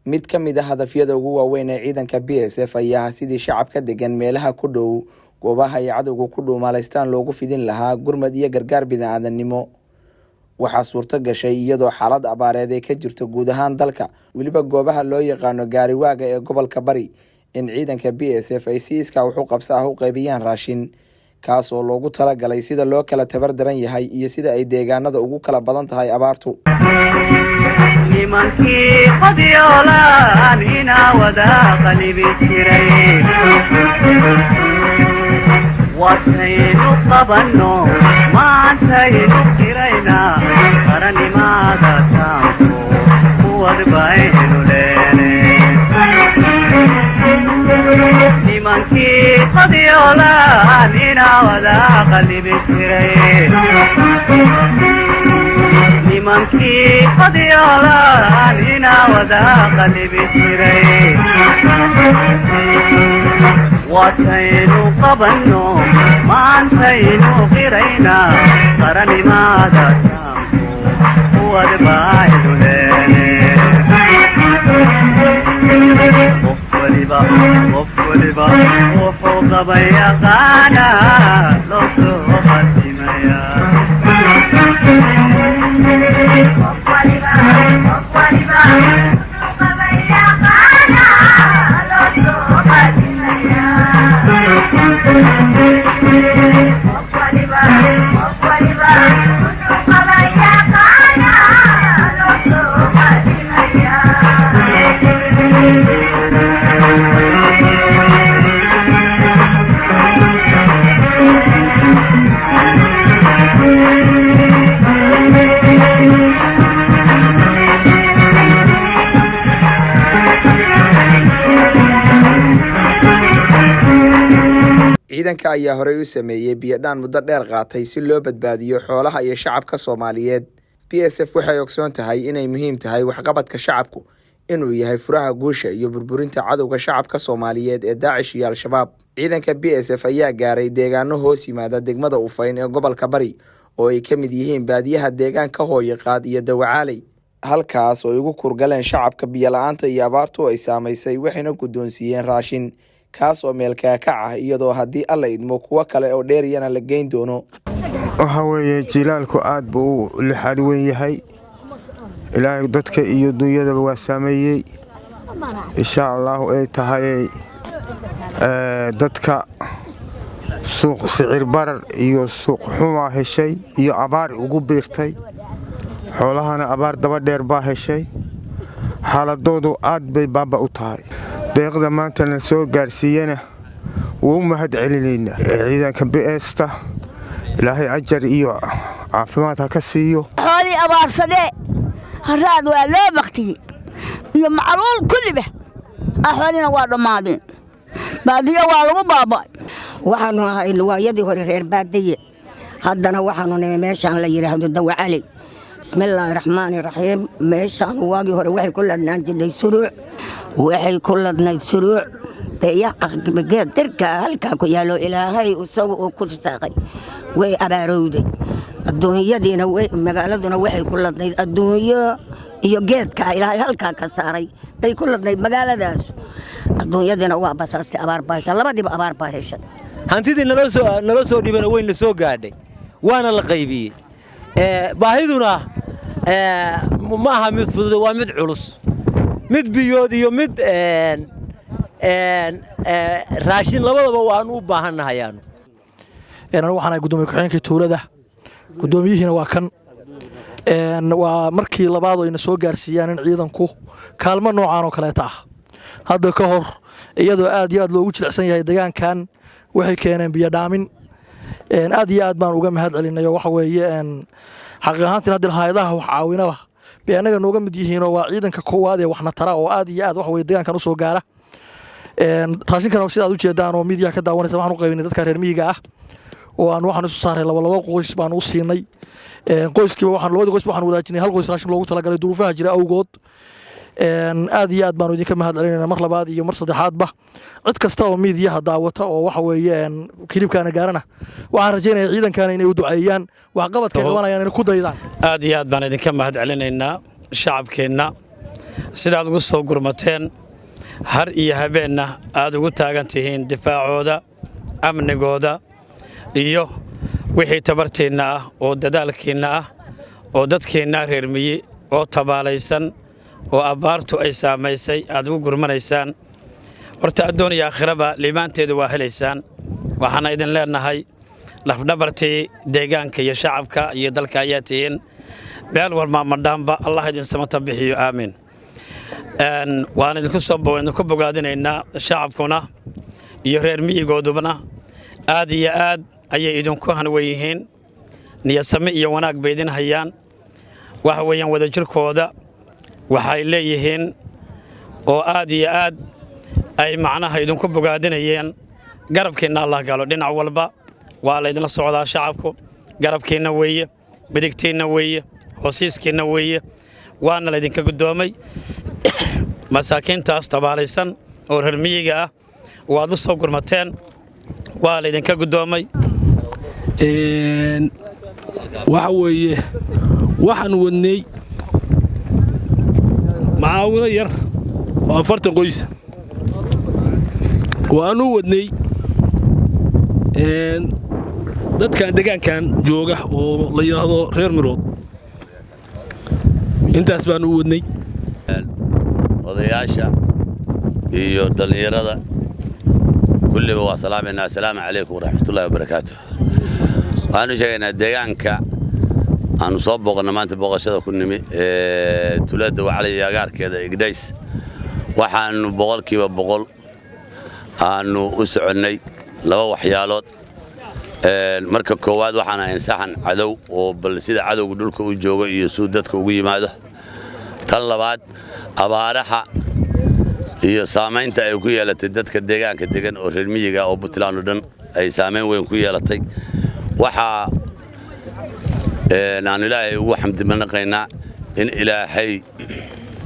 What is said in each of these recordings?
mid ka mid ah hadafyada ugu waaweyn ee ciidanka BSF ayaa sidii shacabka degan meelaha ku dhow goobaha ay cadawga ku dhuumaaleystaan loogu fidin lahaa gurmad iyo gargaar bini'aadanimo. waxaa suurto gashay iyadoo xaalad abaareed ay ka jirto guud ahaan dalka, weliba goobaha loo yaqaano gaariwaaga ee gobolka Bari, in ciidanka BSF ay si iskaa wax u qabso ah u qaybiyaan raashin, kaas oo loogu talagalay sida loo kala tabar daran yahay iyo sida ay deegaanada ugu kala badan tahay abaartu. nimankii qadiyoolaan inaa wada qalibi jiray wataynu qabanno maantaynu jiraynaa qaranimaada taanku kuwad baynu leene nimankii qadiyoolaan inaa wada qalibi jiray nimankii qadiyoolaan inaa wada qalibi jiray wataynu qabanno maantaynu qiraynaa qaranimaada taanku kuwad baynu leene qof waliba wuxuu qaban yaqaanaa loo soo qadimayaa ciidanka ayaa horey u sameeyay biyadhaan muddo dheer qaatay si loo badbaadiyo xoolaha iyo shacabka Soomaaliyeed. BSF waxay ogsoon tahay inay muhiim tahay waxqabadka shacabku inuu yahay furaha guusha iyo burburinta cadawga shacabka Soomaaliyeed ee Daacish iyo Al-Shabaab. ciidanka BSF ayaa gaaray deegaano hoos yimaada degmada Ufayn ee gobolka Bari oo ay ka mid yihiin baadiyaha deegaanka Hooyaqaad iyo Dawacaaley, halkaas oo ugu kurgaleen shacabka biyo la'aanta iyo abaartu ay saameysay, waxayna guddoonsiiyeen raashin kaas oo meel kaakac ah, iyadoo haddii alla idmo kuwa kale oo dheeriyana la geyn doono. waxa weeye jilaalku aad buu u lixaad weyn yahay, ilaahay dadka iyo dunyadaba waa saameeyey. insha allahu ay tahay dadka suuq sicir barar iyo suuq xumaa heshay iyo abaar ugu biirtay, xoolahana abaar daba dheer baa heshay, xaaladoodu aad bay baaba u tahay. deeqda maanta la soo gaarsiiyana wuu mahad celinaynaa ciidanka BSF, ilaahay ajar iyo caafimaad ha ka siiyo. xoolii abaarsadee haraad waa loo baqtiyey iyo macluul kulliba xoolina waa dhammaadeen, baadiyo waa lagu baaba'ay. waxaanu ahay luwaayadii hore reer baadiye, haddana waxaanu nimay meeshaan la yidhaahdo Dawacaaley. bismillaahi raxmaani raxiim. meeshaan waagii hore waxay ku ladnaan jirtay suruuc, waxay ku ladnayd suruuc beeyageed dirka halkaa ku yaalo ilaahay isagu uu ku saaqay way abaarowday. adduunyadiina magaaladuna waxay ku ladnayd adduunyo iyo geedka ilaahay halkaa ka saaray bay ku ladnayd magaaladaas. adduunyadiina waa basaastay abaar baasha, labadiiba abaar baa heshay. hantidii nala soo dhibana weyn la soo gaadhay waana la qaybiyey. baahiduna ma aha mid fudud, waa mid culus, mid biyood iyo mid raashin labadaba waan u baahannahay. waxaan gudoomiye ku-xigeenka tuulada, gudoomiyihiina waa kan. waa markii labaad oo ina soo gaarsiiyaan in ciidanku kaalmo noocaan oo kaleeta ah. hadda ka hor iyadoo aad iyo aad loogu jilicsan yahay deegaankan waxay keeneen biyo dhaamin. aad iyo aad baan uga mahad celinayo. waxa weeye xaqi ahaantiin hadda hay'adaha wax caawinaba bay anaga nooga mid yihiin oo waa ciidanka koowaad ee waxna tara oo aad iyo aad wax weeye deegaankan u soo gaara. raashinkan sidaad u jeedaan oo midiya ka daawanaysa waxaan u qaybinay dadka reer miyiga ah oo aan waxaan isu saaray laba qoys baan u siinay. qoyskiiba waxaan labada qoys waxaan wadaajinay hal qoys raashin loogu talagalay duruufaha jira awgood. aad iyo aad baan idinka mahad celinayna mar labaad iyo mar saddexaadba cid kasta oo miidiyaha daawata oo waxa weeye kilibkaana gaarana waxaan rajaynayaa ciidankaana inay u duceeyaan wax qabadka qabanayaan inay ku daydaan. aad iyo aad baan idinka mahad celinaynaa shacabkeena sidaad ugu soo gurmateen har iyo habeenna aad ugu taagan tihiin difaacooda amnigooda iyo wixii tabartiinna ah oo dadaalkiinna ah oo dadkeenna reer miyi oo tabaalaysan oo abaartu ay saamaysay aad ugu gurmanaysaan horta adduun iyo aakhiraba liibaanteedu waa helaysaan waxaana idin leenahay lafdhabartii deegaanka iyo shacabka iyo dalka ayaa tihiin meel walba madhaanba allah idin samata bixiyo aamiin waan idinku bogaadinaynaa shacabkuna iyo reer miyigoodubana aad iyo aad ayay idinku hanwen yihiin niyasame iyo wanaag bay idin hayaan waxa weeyaan wadajirkooda waxay leeyihiin oo aad iyo aad ay macnaha idinku bogaadinayeen garabkiinna allah galo dhinac walba waa laydinla socdaa shacabku garabkiinna weeye midigtiinna weeye hoosiiskiinna weeye waana laydinka guddoomay masaakiintaas tabaalaysan oo reer miyiga ah waad u soo gurmateen waa laydinka guddoomay waxa weeye waxaan wadnay macaawino yar oo 40 qoys waanu wadnay dadkan deegaankan jooga oo la yiraahdo reer mirood intaas baan u wadnay odayaasha iyo dhalinyarada kulliba waa salaamayna assalaamu calaykum waraxmatullaahi wabarakaatuh waxaanu sheegaynaa deegaanka aanu soo booqana maanta booqashada ku nimi tulada wacala iyo agaarkeeda igdays waxaanu boqolkiiba boqol aanu u soconnay laba waxyaalood marka koowaad waxaan ahayn saxan cadow oo bal sida cadowga dhulka u joogo iyo suu dadka ugu yimaado tan labaad abaaraha iyo saamaynta ay ku yeelatay dadka deegaanka degan oo reer miyiga oo Puntland oo dhan ay saamayn weyn ku yeelatay waxa aan ilaahay ugu xamdinaqaynaa in ilaahay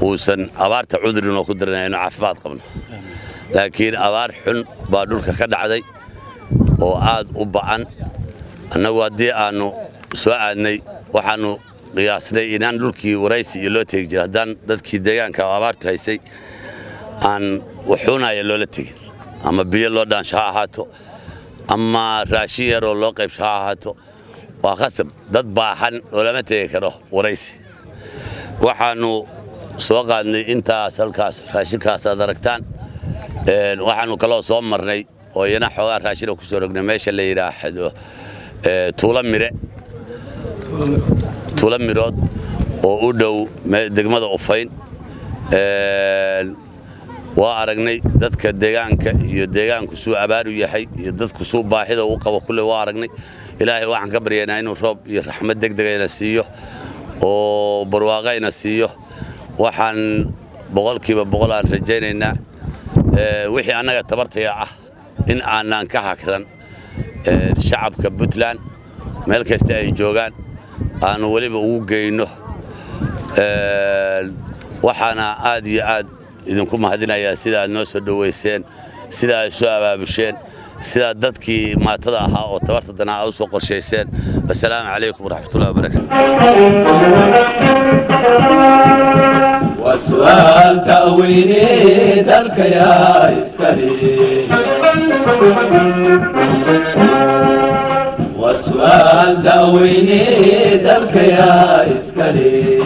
uusan abaarta cudurina ku daranayno caafimaad qabno laakiin abaar xun baa dhulka ka dhacday oo aad u ba'an annagu haddii aanu soo aadnay waxaanu qiyaasnay inaan dhulkii waraysi iyo loo tegi jiray haddaan dadkii deegaanka abaartu haysay aan wuxuunaya loola tegin ama biyo loo dhaansho ha ahaato ama raashin yar oo loo qaybsho ha ahaato waa khasab dad baahan oo lama tegi karo waraysi waxaanu soo qaadnay intaas halkaas raashinkaas aad aragtaan waxaanu kaloo soo marnay oo iyana xoogaa raashina ku soo rognay meesha la yiraahdo tuula mirood oo u dhow degmada Ufayn waa aragnay dadka deegaanka iyo deegaanku soo abaaru yahay iyo dadku soo baahida u qabo kulli waa aragnay ilaahay waxaan ka baryaynaa inuu roob iyo raxmad degdegayna siiyo oo barwaaqayna siiyo waxaan boqolkiiba boqol aan rajaynaynaa wixii annaga tabartaya ah in aanan ka hakran shacabka Puntland meel kasta ay joogaan aan waliba ugu geeyno waxaana aad iyo aad idinku mahadinayaa sida aad noo soo dhaweyseen sida aad soo abaabusheen sida dadkii maatada ahaa oo tabarta danaa u soo qorsheyseen assalaamu calaykum waraxmatullaahi wabarakaatuh وسؤال تأويني ذلك يا إسكالي وسؤال تأويني ذلك يا إسكالي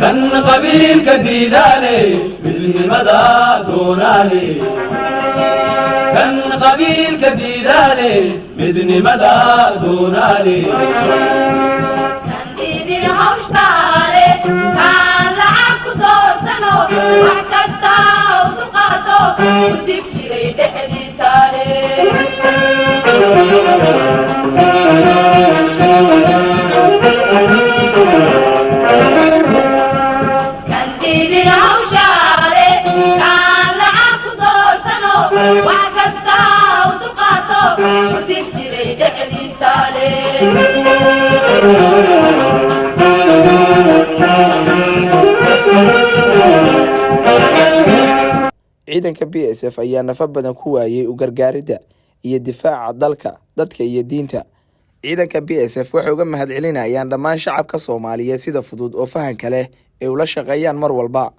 كان قبيل كديدالي بالمدى دونالي كان قبيل كديدالي بدن مدى دونالي كان ديدي الهوشتالي كان لعبك توسنو وحكستا ودقاتو وديك شري تحدي سالي ciidanka BSF ayaa nafa badan ku waayay u gargaaridda iyo difaaca dalka, dadka iyo diinta. ciidanka BSF waxay uga mahadcelinayaan dhammaan shacabka Soomaaliyeed sida fudud oo fahanka leh ee ula shaqeeyaan mar walba.